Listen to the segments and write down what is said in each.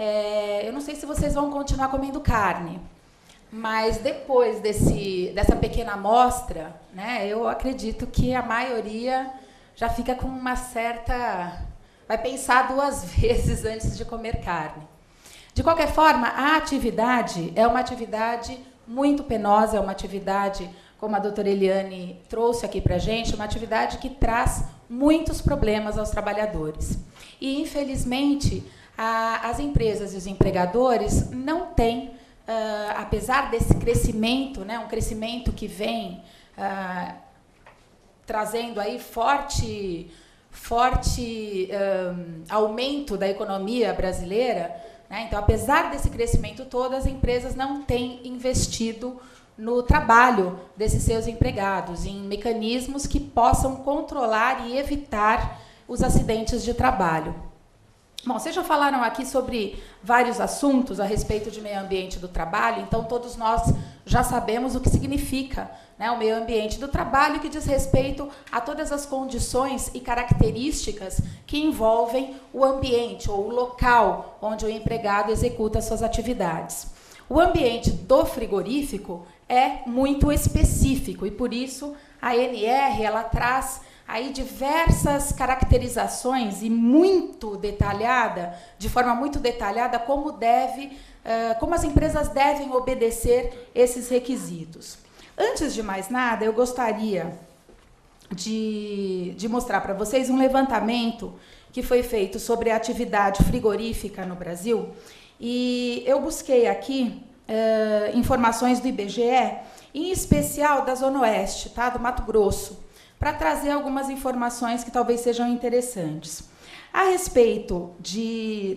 Eu não sei se vocês vão continuar comendo carne, mas depois dessa pequena amostra, né, eu acredito que a maioria já fica com uma certa... vai pensar 2 vezes antes de comer carne. De qualquer forma, a atividade é uma atividade muito penosa, é uma atividade, como a doutora Eliane trouxe aqui para a gente, uma atividade que traz muitos problemas aos trabalhadores. E, infelizmente, as empresas e os empregadores não têm, apesar desse crescimento, né, um crescimento que vem trazendo aí forte aumento da economia brasileira, né? Então, apesar desse crescimento todo, as empresas não têm investido no trabalho desses seus empregados, em mecanismos que possam controlar e evitar os acidentes de trabalho. Bom, vocês já falaram aqui sobre vários assuntos a respeito de meio ambiente do trabalho, então todos nós já sabemos o que significa, né, o meio ambiente do trabalho, que diz respeito a todas as condições e características que envolvem o ambiente ou o local onde o empregado executa suas atividades. O ambiente do frigorífico é muito específico e, por isso, a ANR ela traz aí diversas caracterizações e muito detalhada, de forma muito detalhada, como as empresas devem obedecer esses requisitos. Antes de mais nada, eu gostaria de mostrar para vocês um levantamento que foi feito sobre a atividade frigorífica no Brasil, e eu busquei aqui informações do IBGE, em especial da Zona Oeste, tá, do Mato Grosso, para trazer algumas informações que talvez sejam interessantes. A respeito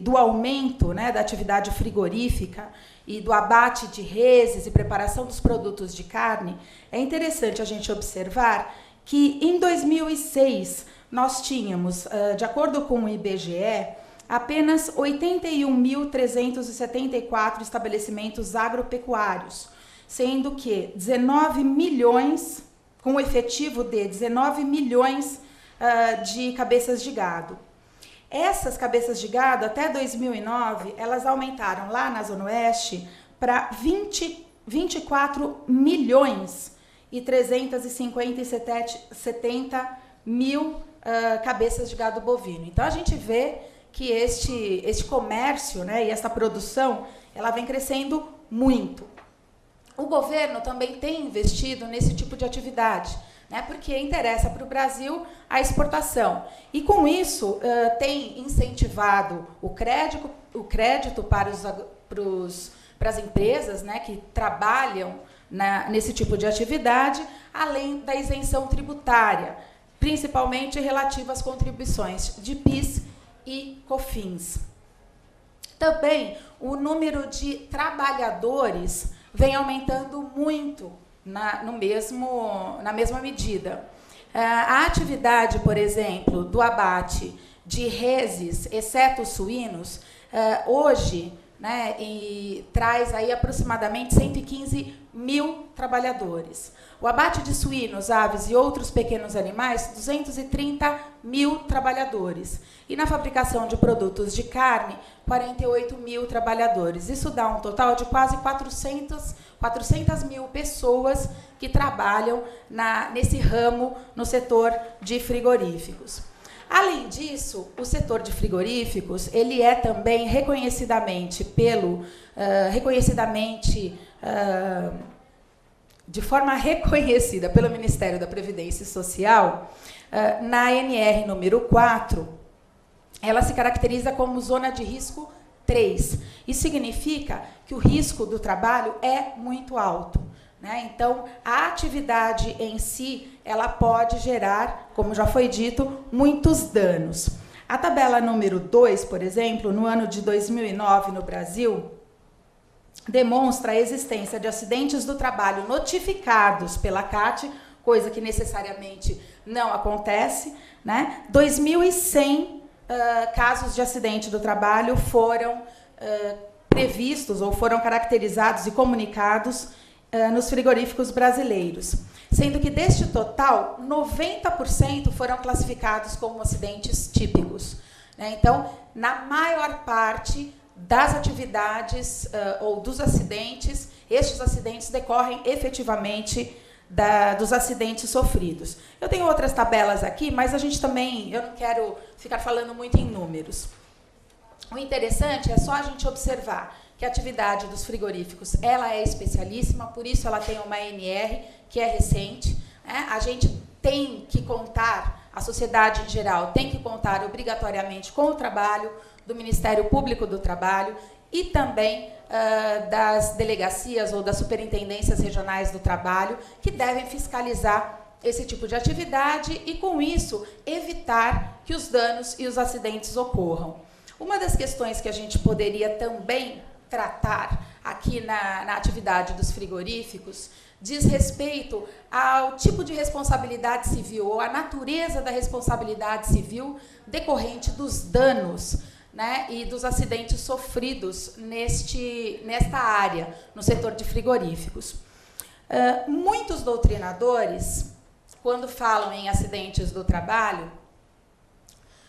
do aumento, né, da atividade frigorífica e do abate de reses e preparação dos produtos de carne, é interessante a gente observar que, em 2006, nós tínhamos, de acordo com o IBGE, apenas 81.374 estabelecimentos agropecuários, sendo que 19 milhões... com um efetivo de 19 milhões de cabeças de gado. Essas cabeças de gado, até 2009, elas aumentaram lá na Zona Oeste para 24 milhões e 370 mil cabeças de gado bovino. Então, a gente vê que este comércio, né, e essa produção, ela vem crescendo muito. O governo também tem investido nesse tipo de atividade, né, porque interessa para o Brasil a exportação. E, com isso, tem incentivado o crédito para as empresas, né, que trabalham nesse tipo de atividade, além da isenção tributária, principalmente relativa às contribuições de PIS e COFINS. Também o número de trabalhadores vem aumentando muito na mesma medida. A atividade, por exemplo, do abate de reses, exceto suínos, hoje, né, traz aí aproximadamente 115 mil trabalhadores. O abate de suínos, aves e outros pequenos animais, 230 mil trabalhadores. E na fabricação de produtos de carne, 48 mil trabalhadores. Isso dá um total de quase 400 mil pessoas que trabalham nesse ramo, no setor de frigoríficos. Além disso, o setor de frigoríficos ele é também de forma reconhecida pelo Ministério da Previdência Social, na ANR número 4, ela se caracteriza como zona de risco 3. Isso significa que o risco do trabalho é muito alto, né? Então, a atividade em si, ela pode gerar, como já foi dito, muitos danos. A tabela número 2, por exemplo, no ano de 2009 no Brasil, demonstra a existência de acidentes do trabalho notificados pela CAT, coisa que necessariamente não acontece, né? 2.100 casos de acidente do trabalho foram previstos ou foram caracterizados e comunicados nos frigoríficos brasileiros, sendo que deste total, 90% foram classificados como acidentes típicos, né? Então, na maior parte das atividades ou dos acidentes. Estes acidentes decorrem efetivamente dos acidentes sofridos. Eu tenho outras tabelas aqui, mas a gente também, eu não quero ficar falando muito em números. O interessante é só a gente observar que a atividade dos frigoríficos ela é especialíssima, por isso ela tem uma ANR que é recente. Né? A gente tem que contar, a sociedade em geral tem que contar obrigatoriamente com o trabalho do Ministério Público do Trabalho e também das delegacias ou das superintendências regionais do trabalho, que devem fiscalizar esse tipo de atividade e, com isso, evitar que os danos e os acidentes ocorram. Uma das questões que a gente poderia também tratar aqui na atividade dos frigoríficos diz respeito ao tipo de responsabilidade civil ou à natureza da responsabilidade civil decorrente dos danos, né, e dos acidentes sofridos nesta área, no setor de frigoríficos. Muitos doutrinadores, quando falam em acidentes do trabalho,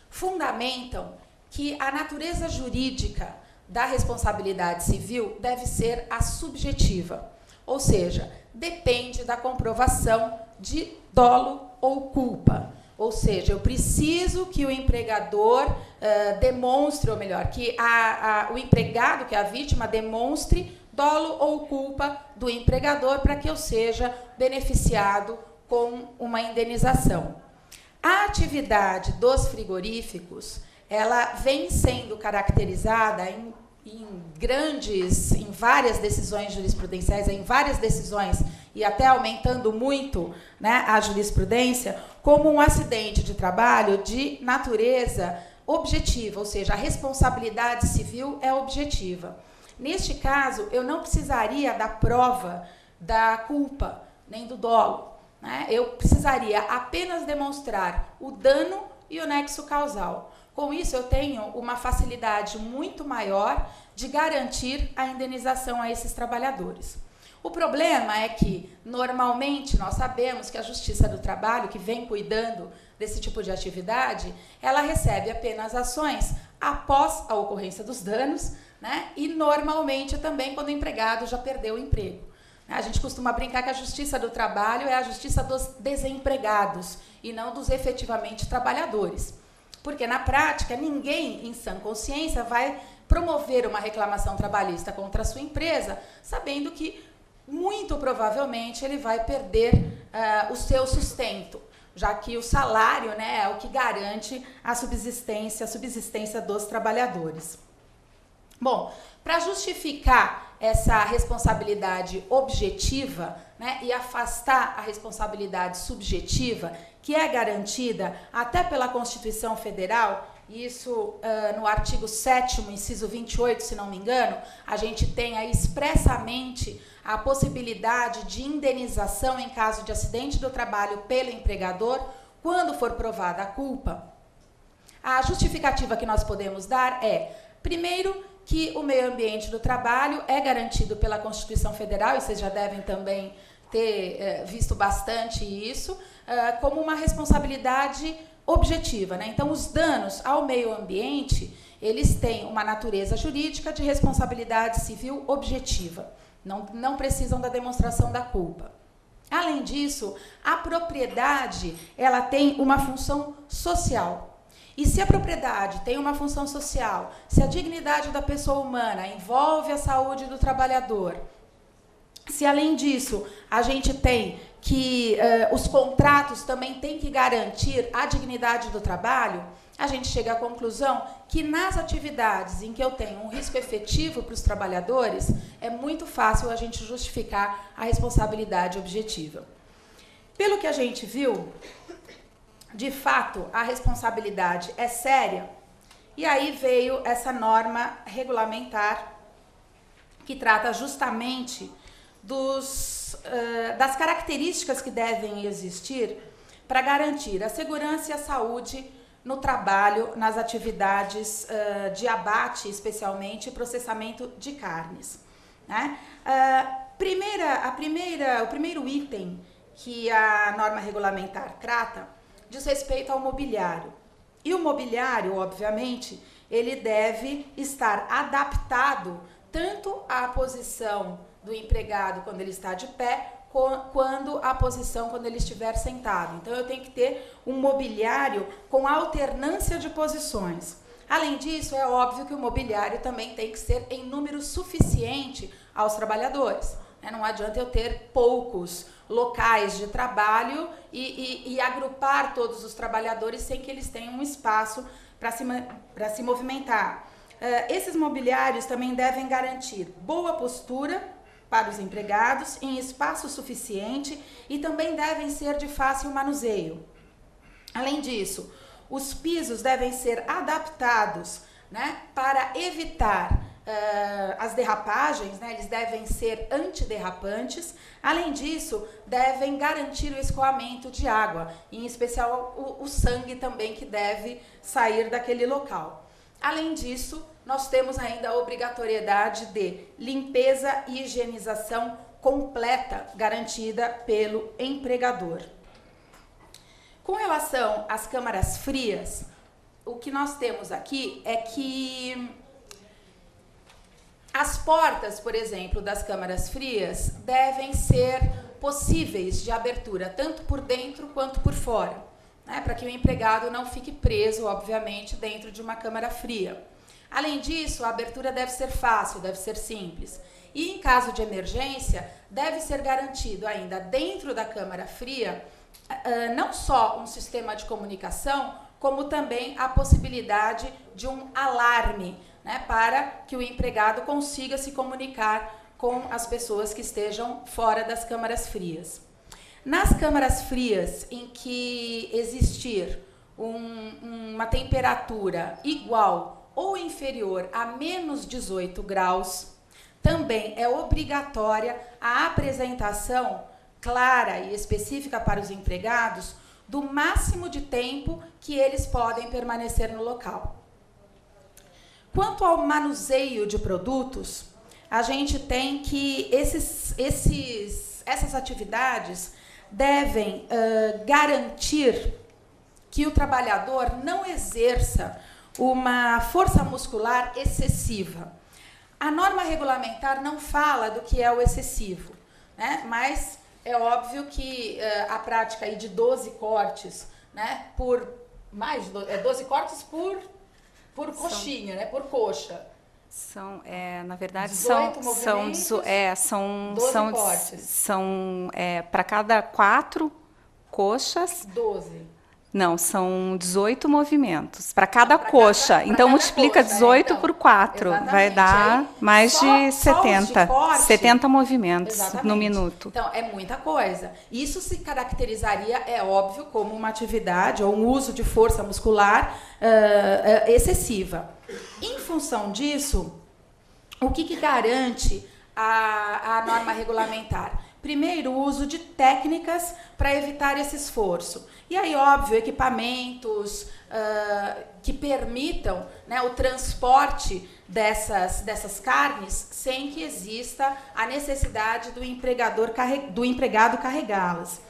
fundamentam que a natureza jurídica da responsabilidade civil deve ser a subjetiva, ou seja, depende da comprovação de dolo ou culpa. Ou seja, eu preciso que o empregador demonstre, ou melhor, que o empregado, que é a vítima, demonstre dolo ou culpa do empregador para que eu seja beneficiado com uma indenização. A atividade dos frigoríficos, ela vem sendo caracterizada em várias decisões jurisprudenciais, em várias decisões, e até aumentando muito, né, a jurisprudência, como um acidente de trabalho de natureza objetiva, ou seja, a responsabilidade civil é objetiva. Neste caso, eu não precisaria da prova da culpa, nem do dolo, né? Eu precisaria apenas demonstrar o dano e o nexo causal. Com isso, eu tenho uma facilidade muito maior de garantir a indenização a esses trabalhadores. O problema é que, normalmente, nós sabemos que a Justiça do Trabalho, que vem cuidando desse tipo de atividade, ela recebe apenas ações após a ocorrência dos danos, né? E, normalmente, também quando o empregado já perdeu o emprego. A gente costuma brincar que a Justiça do Trabalho é a justiça dos desempregados e não dos efetivamente trabalhadores. Porque, na prática, ninguém, em sã consciência, vai promover uma reclamação trabalhista contra a sua empresa, sabendo que, muito provavelmente, ele vai perder o seu sustento, já que o salário, né, é o que garante a subsistência dos trabalhadores. Bom, para justificar essa responsabilidade objetiva, né, e afastar a responsabilidade subjetiva, que é garantida até pela Constituição Federal, isso no artigo 7º, inciso 28, se não me engano, a gente tem aí expressamente a possibilidade de indenização em caso de acidente do trabalho pelo empregador, quando for provada a culpa. A justificativa que nós podemos dar é, primeiro, que o meio ambiente do trabalho é garantido pela Constituição Federal, e vocês já devem também ter visto bastante isso, como uma responsabilidade objetiva, né? Então, os danos ao meio ambiente, eles têm uma natureza jurídica de responsabilidade civil objetiva. Não precisam da demonstração da culpa. Além disso, a propriedade, ela tem uma função social. E se a propriedade tem uma função social, se a dignidade da pessoa humana envolve a saúde do trabalhador, se além disso a gente tem que os contratos também têm que garantir a dignidade do trabalho, a gente chega à conclusão que nas atividades em que eu tenho um risco efetivo para os trabalhadores, é muito fácil a gente justificar a responsabilidade objetiva. Pelo que a gente viu, de fato, a responsabilidade é séria, e aí veio essa norma regulamentar que trata justamente das características que devem existir para garantir a segurança e a saúde no trabalho, nas atividades de abate, especialmente, e processamento de carnes. Né? O primeiro item que a norma regulamentar trata diz respeito ao mobiliário. E o mobiliário, obviamente, ele deve estar adaptado tanto à posição do empregado quando ele está de pé, quando a posição quando ele estiver sentado. Então, eu tenho que ter um mobiliário com alternância de posições. Além disso, é óbvio que o mobiliário também tem que ser em número suficiente aos trabalhadores. Não adianta eu ter poucos locais de trabalho e agrupar todos os trabalhadores sem que eles tenham um espaço para se movimentar. Esses mobiliários também devem garantir boa postura para os empregados em espaço suficiente e também devem ser de fácil manuseio. Além disso, os pisos devem ser adaptados, né, para evitar as derrapagens, né, eles devem ser antiderrapantes. Além disso, devem garantir o escoamento de água, em especial o sangue também que deve sair daquele local. Além disso, nós temos ainda a obrigatoriedade de limpeza e higienização completa garantida pelo empregador. Com relação às câmaras frias, o que nós temos aqui é que as portas, por exemplo, das câmaras frias devem ser possíveis de abertura, tanto por dentro quanto por fora, né, para que o empregado não fique preso, obviamente, dentro de uma câmara fria. Além disso, a abertura deve ser fácil, deve ser simples. E, em caso de emergência, deve ser garantido ainda dentro da câmara fria não só um sistema de comunicação, como também a possibilidade de um alarme, né, para que o empregado consiga se comunicar com as pessoas que estejam fora das câmaras frias. Nas câmaras frias em que existir uma temperatura igual ou inferior a menos 18 graus, também é obrigatória a apresentação clara e específica para os empregados do máximo de tempo que eles podem permanecer no local. Quanto ao manuseio de produtos, a gente tem que essas atividades devem garantir que o trabalhador não exerça uma força muscular excessiva. A norma regulamentar não fala do que é o excessivo, né? Mas é óbvio que a prática aí de 12 cortes, né, por mais 12 cortes por coxinha, né, por coxa. Na verdade, 18 movimentos, são para cada 4 coxas. 12. Não, são 18 movimentos para cada coxa. Então, multiplica coxa, 18 por 4. Vai dar aí, mais de 70. De 70 movimentos no minuto. Então, é muita coisa. Isso se caracterizaria, é óbvio, como uma atividade ou um uso de força muscular excessiva. Em função disso, o que garante a norma regulamentar? Primeiro, o uso de técnicas para evitar esse esforço. E aí, óbvio, equipamentos que permitam, né, o transporte dessas carnes sem que exista a necessidade do empregado carregá-las.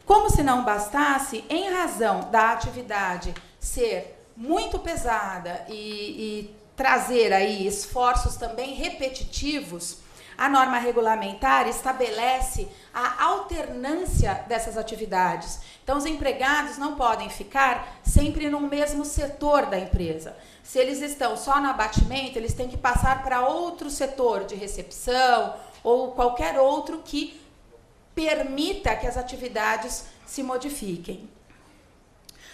Como se não bastasse, em razão da atividade ser muito pesada e trazer aí esforços também repetitivos, a norma regulamentar estabelece a alternância dessas atividades. Então, os empregados não podem ficar sempre no mesmo setor da empresa. Se eles estão só no abatimento, eles têm que passar para outro setor de recepção ou qualquer outro que permita que as atividades se modifiquem.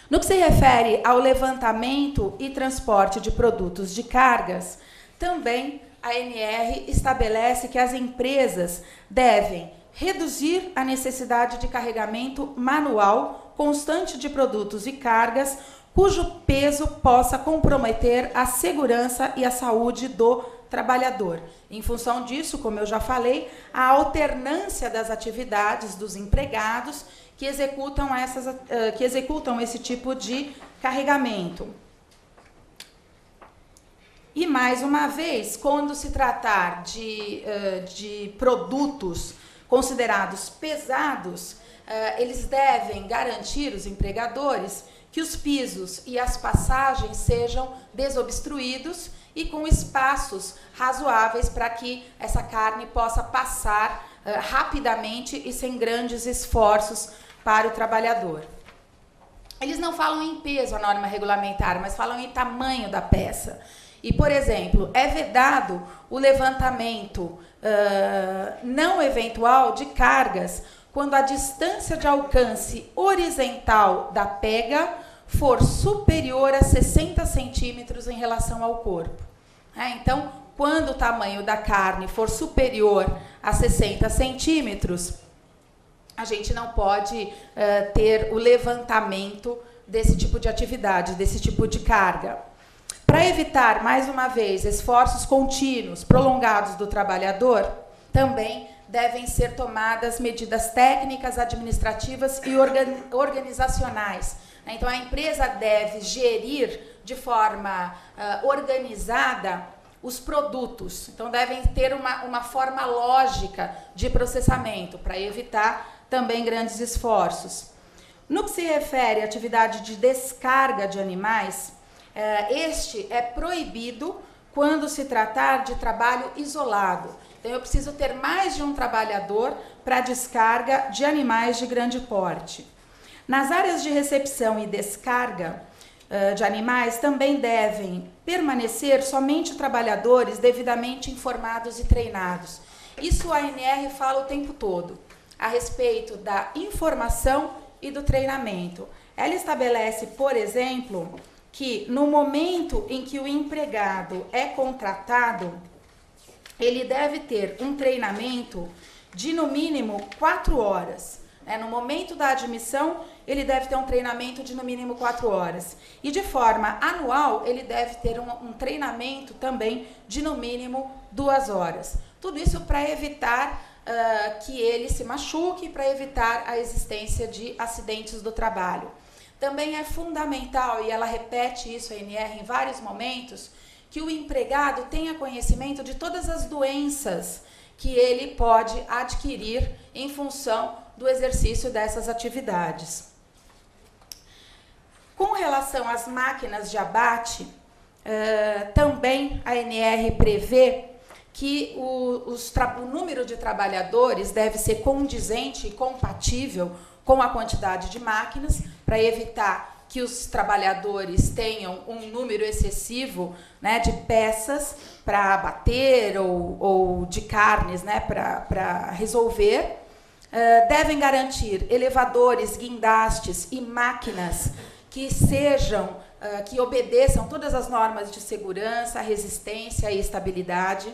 No que se refere ao levantamento e transporte de produtos de cargas, também a ANR estabelece que as empresas devem reduzir a necessidade de carregamento manual constante de produtos e cargas cujo peso possa comprometer a segurança e a saúde do trabalhador. Em função disso, como eu já falei, a alternância das atividades dos empregados que executam esse tipo de carregamento. E, mais uma vez, quando se tratar de produtos considerados pesados, eles devem garantir, os empregadores, que os pisos e as passagens sejam desobstruídos e com espaços razoáveis para que essa carne possa passar rapidamente e sem grandes esforços para o trabalhador. Eles não falam em peso, a norma regulamentar, mas falam em tamanho da peça. E, por exemplo, é vedado o levantamento não eventual de cargas quando a distância de alcance horizontal da pega for superior a 60 centímetros em relação ao corpo. Então, quando o tamanho da carne for superior a 60 centímetros, a gente não pode ter o levantamento desse tipo de atividade, desse tipo de carga. Para evitar, mais uma vez, esforços contínuos, prolongados do trabalhador, também devem ser tomadas medidas técnicas, administrativas e organizacionais. Então, a empresa deve gerir de forma organizada os produtos. Então, devem ter uma forma lógica de processamento para evitar também grandes esforços. No que se refere à atividade de descarga de animais, este é proibido quando se tratar de trabalho isolado. Então, eu preciso ter mais de um trabalhador para descarga de animais de grande porte. Nas áreas de recepção e descarga de animais, também devem permanecer somente trabalhadores devidamente informados e treinados. Isso a ANR fala o tempo todo, a respeito da informação e do treinamento. Ela estabelece, por exemplo, que no momento em que o empregado é contratado, ele deve ter um treinamento de, no mínimo, 4 horas. No momento da admissão, ele deve ter um treinamento de, no mínimo, 4 horas. E, de forma anual, ele deve ter um treinamento também de, no mínimo, 2 horas. Tudo isso para evitar que ele se machuque, para evitar a existência de acidentes do trabalho. Também é fundamental, e ela repete isso, a ANR, em vários momentos, que o empregado tenha conhecimento de todas as doenças que ele pode adquirir em função do exercício dessas atividades. Com relação às máquinas de abate, também a ANR prevê que o número de trabalhadores deve ser condizente e compatível com a quantidade de máquinas, para evitar que os trabalhadores tenham um número excessivo, né, de peças para abater ou de carnes, né, para resolver. Devem garantir elevadores, guindastes e máquinas que que obedeçam todas as normas de segurança, resistência e estabilidade.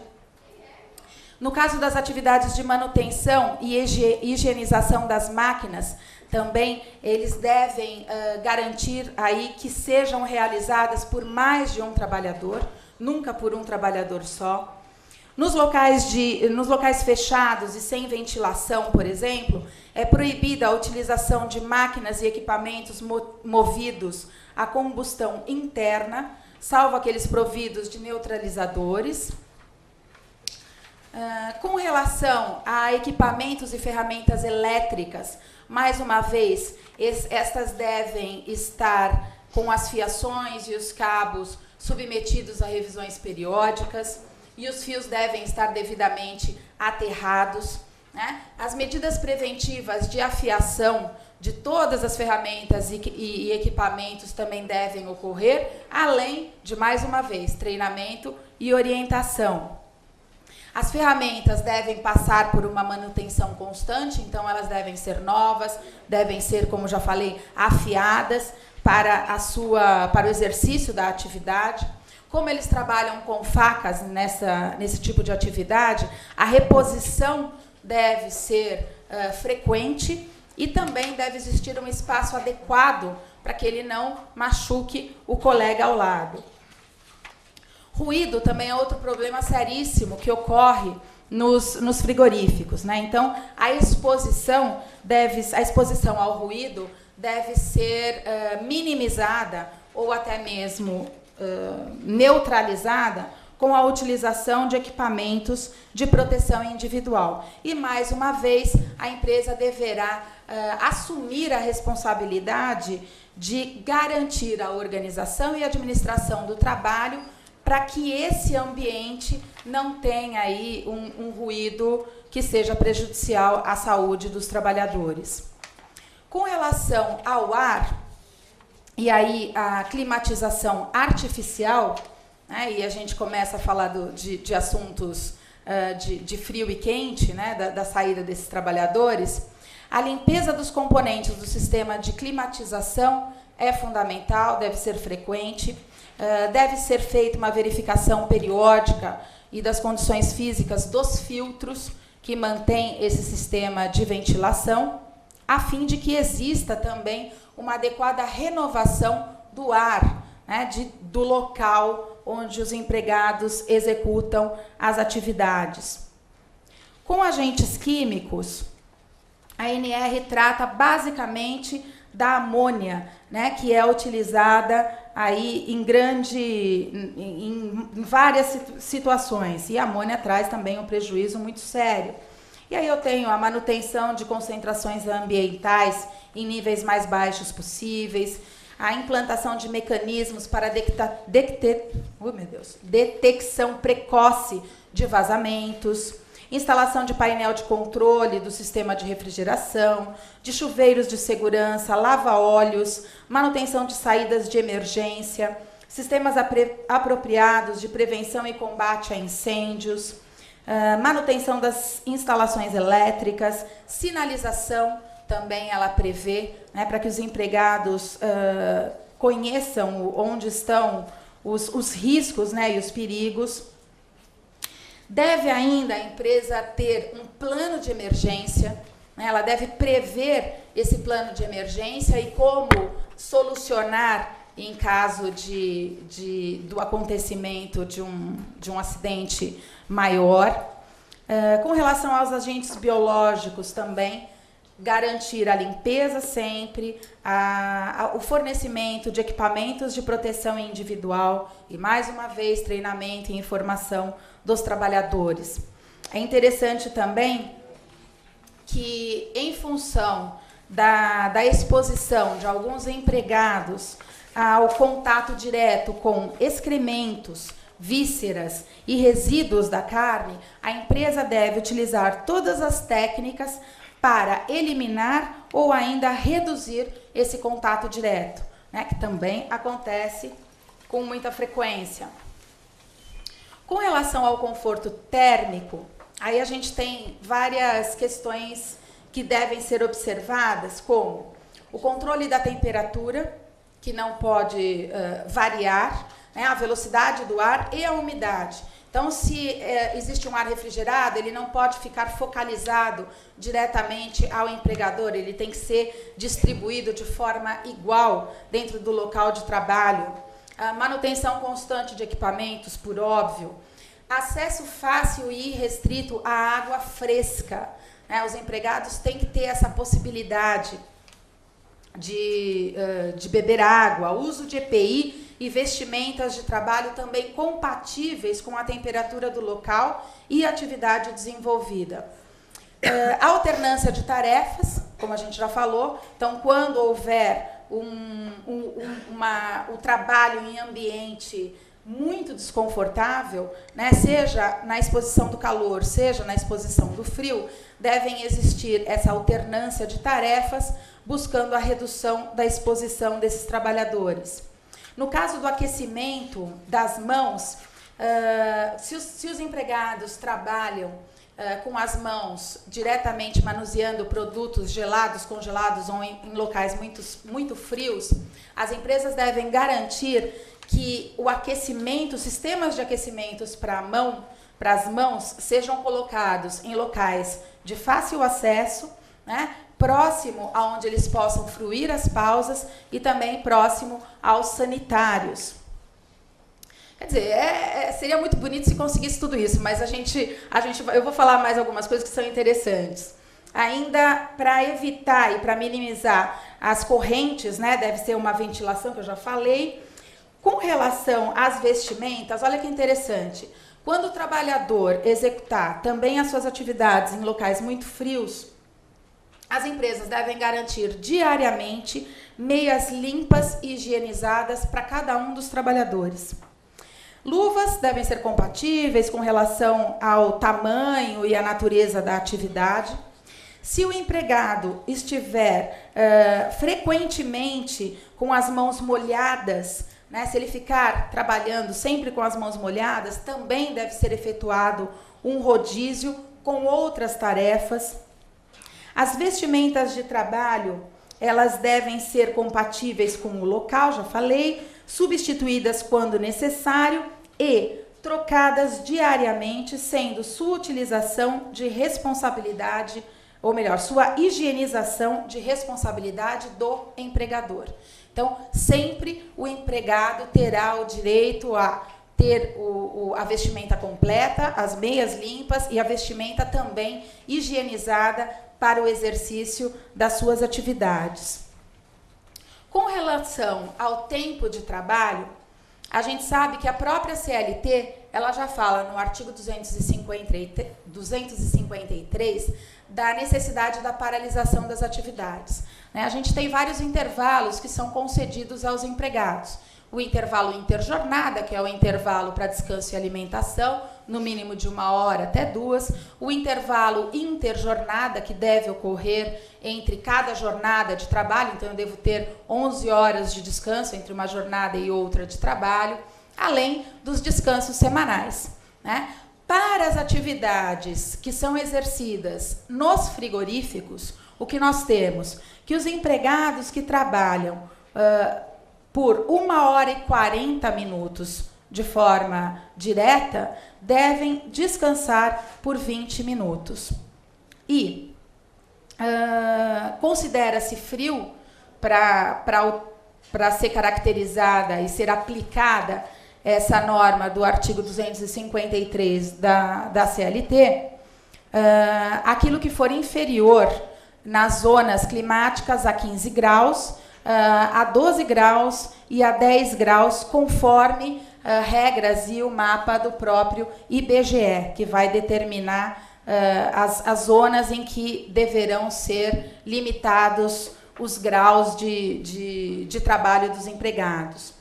No caso das atividades de manutenção e higienização das máquinas, também eles devem garantir aí que sejam realizadas por mais de um trabalhador, nunca por um trabalhador só. Nos locais fechados e sem ventilação, por exemplo, é proibida a utilização de máquinas e equipamentos movidos a combustão interna, salvo aqueles providos de neutralizadores. Com relação a equipamentos e ferramentas elétricas, mais uma vez, estas devem estar com as fiações e os cabos submetidos a revisões periódicas, e os fios devem estar devidamente aterrados, né? As medidas preventivas de afiação de todas as ferramentas e equipamentos também devem ocorrer, além de, mais uma vez, treinamento e orientação. As ferramentas devem passar por uma manutenção constante, então elas devem ser novas, devem ser, como já falei, afiadas para o exercício da atividade. Como eles trabalham com facas nesse tipo de atividade, a reposição deve ser frequente e também deve existir um espaço adequado para que ele não machuque o colega ao lado. Ruído também é outro problema seríssimo que ocorre nos frigoríficos, né? Então, a exposição ao ruído deve ser minimizada ou até mesmo neutralizada com a utilização de equipamentos de proteção individual. E, mais uma vez, a empresa deverá assumir a responsabilidade de garantir a organização e administração do trabalho para que esse ambiente não tenha aí um ruído que seja prejudicial à saúde dos trabalhadores. Com relação ao ar, e aí a climatização artificial, né, e a gente começa a falar de assuntos de frio e quente, né, da saída desses trabalhadores, a limpeza dos componentes do sistema de climatização é fundamental, deve ser frequente, deve ser feita uma verificação periódica e das condições físicas dos filtros que mantêm esse sistema de ventilação, a fim de que exista também uma adequada renovação do ar, né, do local onde os empregados executam as atividades. Com agentes químicos, a ANR trata basicamente da amônia, né, que é utilizada aí em várias situações. E a amônia traz também um prejuízo muito sério. E aí eu tenho a manutenção de concentrações ambientais em níveis mais baixos possíveis, a implantação de mecanismos para detecção precoce de vazamentos, instalação de painel de controle do sistema de refrigeração, de chuveiros de segurança, lava-óleos, manutenção de saídas de emergência, sistemas apropriados de prevenção e combate a incêndios, manutenção das instalações elétricas, sinalização, também ela prevê, né, para que os empregados conheçam onde estão os riscos, né, e os perigos. Deve ainda a empresa ter um plano de emergência, né, ela deve prever esse plano de emergência e como solucionar em caso do acontecimento de um acidente maior. Com relação aos agentes biológicos também, garantir a limpeza sempre, o fornecimento de equipamentos de proteção individual e, mais uma vez, treinamento e informação dos trabalhadores. É interessante também que, em função da exposição de alguns empregados ao contato direto com excrementos, vísceras e resíduos da carne, a empresa deve utilizar todas as técnicas para eliminar ou ainda reduzir esse contato direto, né, que também acontece com muita frequência. Com relação ao conforto térmico, aí a gente tem várias questões que devem ser observadas, como o controle da temperatura, que não pode variar, né, a velocidade do ar e a umidade. Então, se existe um ar refrigerado, ele não pode ficar focalizado diretamente ao empregador, ele tem que ser distribuído de forma igual dentro do local de trabalho. A manutenção constante de equipamentos, por óbvio. Acesso fácil e irrestrito à água fresca, né? Os empregados têm que ter essa possibilidade de beber água, uso de EPI e vestimentas de trabalho também compatíveis com a temperatura do local e a atividade desenvolvida. Alternância de tarefas, como a gente já falou. Então, quando houver o trabalho em ambiente muito desconfortável, né, seja na exposição do calor, seja na exposição do frio, devem existir essa alternância de tarefas, buscando a redução da exposição desses trabalhadores. No caso do aquecimento das mãos, se os empregados trabalham com as mãos diretamente manuseando produtos gelados, congelados ou em locais muito frios, as empresas devem garantir que o aquecimento, sistemas de aquecimentos para as mãos sejam colocados em locais de fácil acesso, né, próximo aonde eles possam fruir as pausas e também próximo aos sanitários. Quer dizer, seria muito bonito se conseguisse tudo isso, mas eu vou falar mais algumas coisas que são interessantes. Ainda para evitar e para minimizar as correntes, né, deve ser uma ventilação, que eu já falei. Com relação às vestimentas, olha que interessante. Quando o trabalhador executar também as suas atividades em locais muito frios, as empresas devem garantir diariamente meias limpas e higienizadas para cada um dos trabalhadores. Luvas devem ser compatíveis com relação ao tamanho e à natureza da atividade. Se o empregado estiver frequentemente com as mãos molhadas, né, se ele ficar trabalhando sempre com as mãos molhadas, também deve ser efetuado um rodízio com outras tarefas. As vestimentas de trabalho, elas devem ser compatíveis com o local, já falei, substituídas quando necessário e trocadas diariamente, sendo sua utilização de responsabilidade, ou melhor, sua higienização de responsabilidade do empregador. Então, sempre o empregado terá o direito a ter a vestimenta completa, as meias limpas e a vestimenta também higienizada para o exercício das suas atividades. Com relação ao tempo de trabalho, a gente sabe que a própria CLT, ela já fala no artigo 253 da necessidade da paralisação das atividades. A gente tem vários intervalos que são concedidos aos empregados. O intervalo interjornada, que é o intervalo para descanso e alimentação, no mínimo de 1 hora até 2. O intervalo interjornada, que deve ocorrer entre cada jornada de trabalho, então eu devo ter 11 horas de descanso entre uma jornada e outra de trabalho, além dos descansos semanais, né? Para as atividades que são exercidas nos frigoríficos, o que nós temos? Que os empregados que trabalham por 1 hora e 40 minutos de forma direta, devem descansar por 20 minutos. E considera-se frio para ser caracterizada e ser aplicada essa norma do artigo 253 da CLT, aquilo que for inferior nas zonas climáticas a 15 graus, a 12 graus e a 10 graus, conforme regras e o mapa do próprio IBGE, que vai determinar as zonas em que deverão ser limitados os graus de trabalho dos empregados.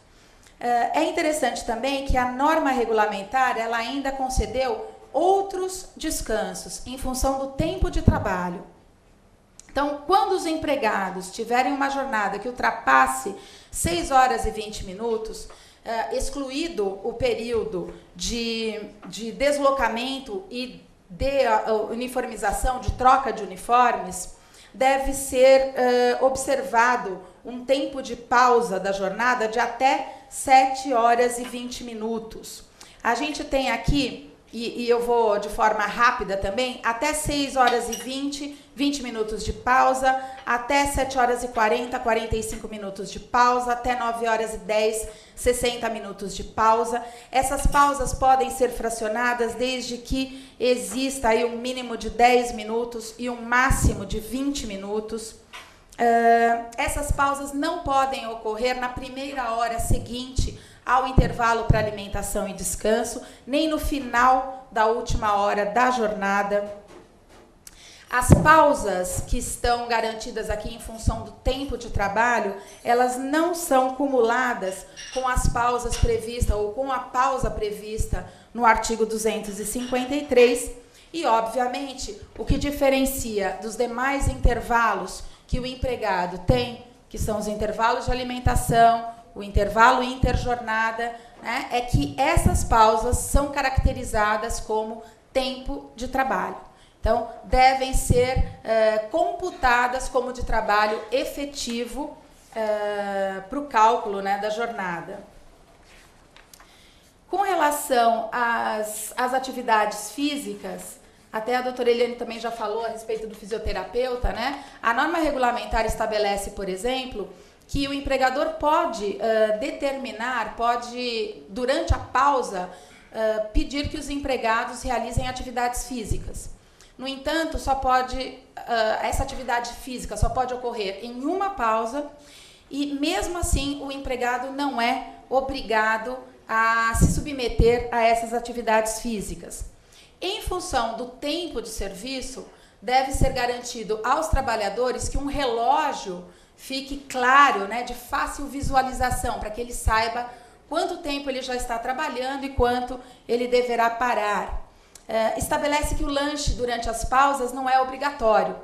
É interessante também que a norma regulamentar ela ainda concedeu outros descansos em função do tempo de trabalho. Então, quando os empregados tiverem uma jornada que ultrapasse 6 horas e 20 minutos, excluído o período de deslocamento e de uniformização, de troca de uniformes, deve ser observado um tempo de pausa da jornada de até 7 horas e 20 minutos. A gente tem aqui, e eu vou de forma rápida também, até 6 horas e 20 minutos de pausa, até 7 horas e 40, 45 minutos de pausa, até 9 horas e 10, 60 minutos de pausa. Essas pausas podem ser fracionadas desde que exista aí um mínimo de 10 minutos e um máximo de 20 minutos. Essas pausas não podem ocorrer na primeira hora seguinte ao intervalo para alimentação e descanso, nem no final da última hora da jornada. As pausas que estão garantidas aqui em função do tempo de trabalho, elas não são cumuladas com as pausas previstas ou com a pausa prevista no artigo 253 e, obviamente, o que diferencia dos demais intervalos que o empregado tem, que são os intervalos de alimentação, o intervalo interjornada, né, é que essas pausas são caracterizadas como tempo de trabalho. Então, devem ser computadas como de trabalho efetivo para o cálculo, né, da jornada. Com relação às atividades físicas, até a doutora Eliane também já falou a respeito do fisioterapeuta, né? A norma regulamentar estabelece, por exemplo, que o empregador pode determinar, pode, durante a pausa, pedir que os empregados realizem atividades físicas. No entanto, essa atividade física só pode ocorrer em uma pausa e, mesmo assim, o empregado não é obrigado a se submeter a essas atividades físicas. Em função do tempo de serviço, deve ser garantido aos trabalhadores que um relógio fique claro, né, de fácil visualização, para que ele saiba quanto tempo ele já está trabalhando e quanto ele deverá parar. Estabelece que o lanche durante as pausas não é obrigatório.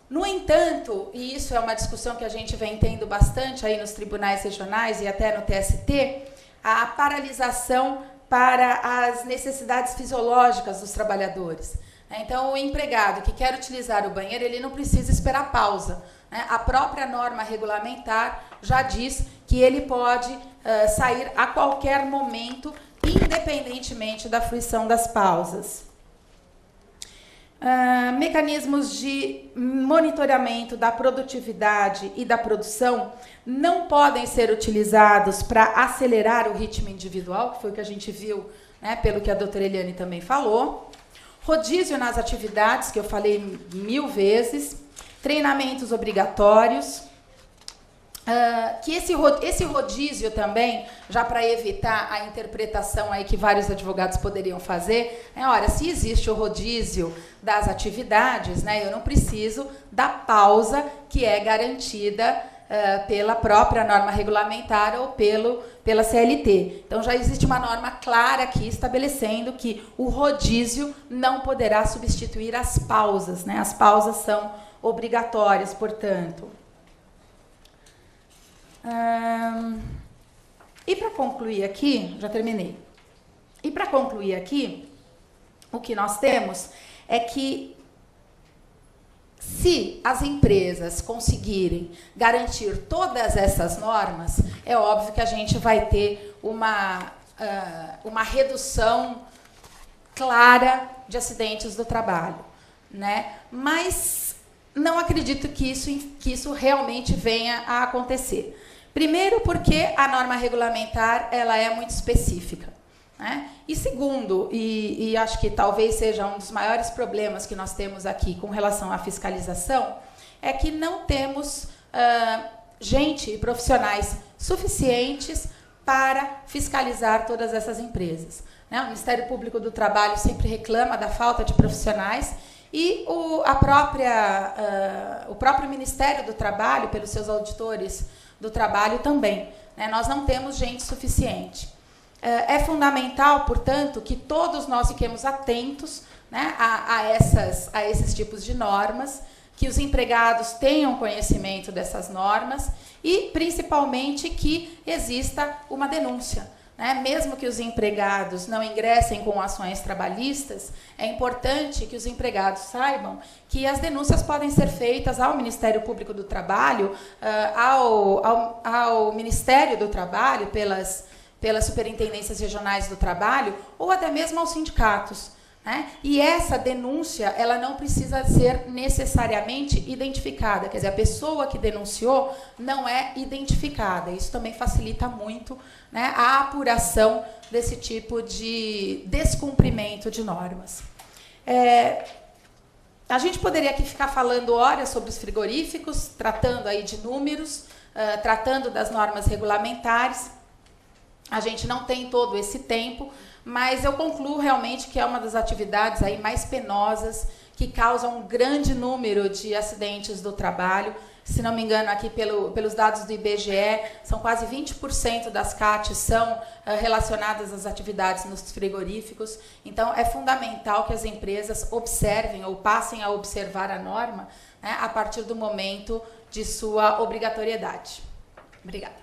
No entanto, e isso é uma discussão que a gente vem tendo bastante aí nos tribunais regionais e até no TST, a paralisação para as necessidades fisiológicas dos trabalhadores. Então, o empregado que quer utilizar o banheiro, ele não precisa esperar pausa. A própria norma regulamentar já diz que ele pode sair a qualquer momento, independentemente da fruição das pausas. Mecanismos de monitoramento da produtividade e da produção não podem ser utilizados para acelerar o ritmo individual, que foi o que a gente viu, né, pelo que a doutora Eliane também falou. Rodízio nas atividades, que eu falei 1000 vezes. Treinamentos obrigatórios. Que esse rodízio também, já para evitar a interpretação aí que vários advogados poderiam fazer, olha, se existe o rodízio das atividades, né, eu não preciso da pausa que é garantida pela própria norma regulamentar ou pela CLT. Então, já existe uma norma clara aqui estabelecendo que o rodízio não poderá substituir as pausas, né? As pausas são obrigatórias, portanto. E para concluir aqui, já terminei. E para concluir aqui, o que nós temos é que se as empresas conseguirem garantir todas essas normas, é óbvio que a gente vai ter uma redução clara de acidentes do trabalho, né? Mas não acredito que isso realmente venha a acontecer. Primeiro, porque a norma regulamentar ela é muito específica, né? E segundo, e acho que talvez seja um dos maiores problemas que nós temos aqui com relação à fiscalização, é que não temos gente e profissionais suficientes para fiscalizar todas essas empresas, né? O Ministério Público do Trabalho sempre reclama da falta de profissionais e o próprio Ministério do Trabalho, pelos seus auditores do trabalho também, né? Nós não temos gente suficiente. É fundamental, portanto, que todos nós fiquemos atentos, né, a esses tipos de normas, que os empregados tenham conhecimento dessas normas e, principalmente, que exista uma denúncia, né? Mesmo que os empregados não ingressem com ações trabalhistas, é importante que os empregados saibam que as denúncias podem ser feitas ao Ministério Público do Trabalho, ao Ministério do Trabalho, pelas superintendências regionais do trabalho, ou até mesmo aos sindicatos, né? E essa denúncia ela não precisa ser necessariamente identificada, quer dizer, a pessoa que denunciou não é identificada. Isso também facilita muito, né, a apuração desse tipo de descumprimento de normas. A gente poderia aqui ficar falando horas sobre os frigoríficos, tratando aí de números, tratando das normas regulamentares. A gente não tem todo esse tempo, mas eu concluo realmente que é uma das atividades aí mais penosas, que causam um grande número de acidentes do trabalho. Se não me engano, aqui pelos dados do IBGE, são quase 20% das CATs são relacionadas às atividades nos frigoríficos. Então, é fundamental que as empresas observem ou passem a observar a norma, né, a partir do momento de sua obrigatoriedade. Obrigada.